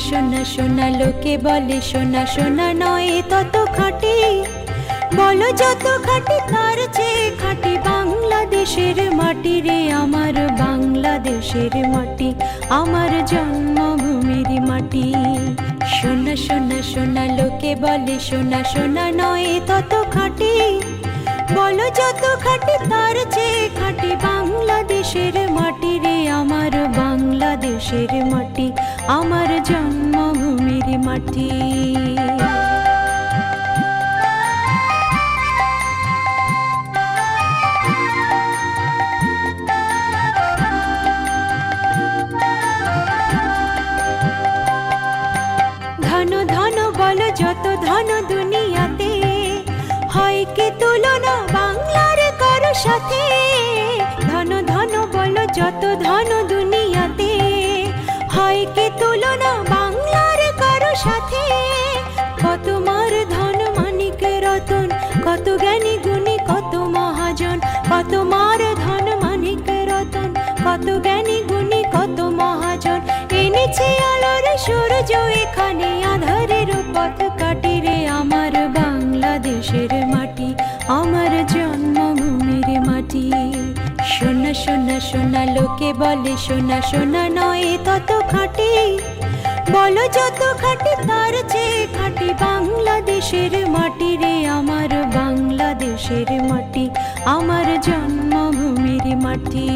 সোনা সোনা লোকে বলে সোনা সোনা নয় তত খাঁটি, বলো যত খাঁটি তার চেয়ে খাঁটি বাংলাদেশের মাটি রে আমার বাংলাদেশের মাটি, আমার জন্মভূমির মাটি। সোনা সোনা সোনা লোকে বলে সোনা সোনা নয় তত খাঁটি, বলো যত খাঁটি তার চেয়ে খাঁটি বাংলাদেশের মাটি রে আমার বাংলাদেশের মাটি, আমার জন্মভূমির মাটি। ধন ধন বলো যত ধন দুনিয়াতে, হয় কি তুলনা বাংলার কারো সাথে। ধন ধন বলো যত ধন দুনিয়াতে, হয় কি তুলনা বাংলার কারো সাথে। কত মার ধন মানিক রতন, কত জ্ঞানী গুণী কত মহাজন, কত মার ধন মানিক রতন, কত জ্ঞানী গুণী কত মহাজন। এনেছে আলোর সূর্য এখানে আধারের পথ কাটি রে আমার বাংলাদেশের মাটি, আমার জন্মভূমির মাটি। সোনা সোনা সোনা লোকে বলে সোনা সোনা নয় তত খাঁটি, বলো যত খাঁটি তার চেয়ে খাঁটি বাংলাদেশের মাটি রে আমার বাংলাদেশের মাটি, আমার জন্মভূমির মাটি।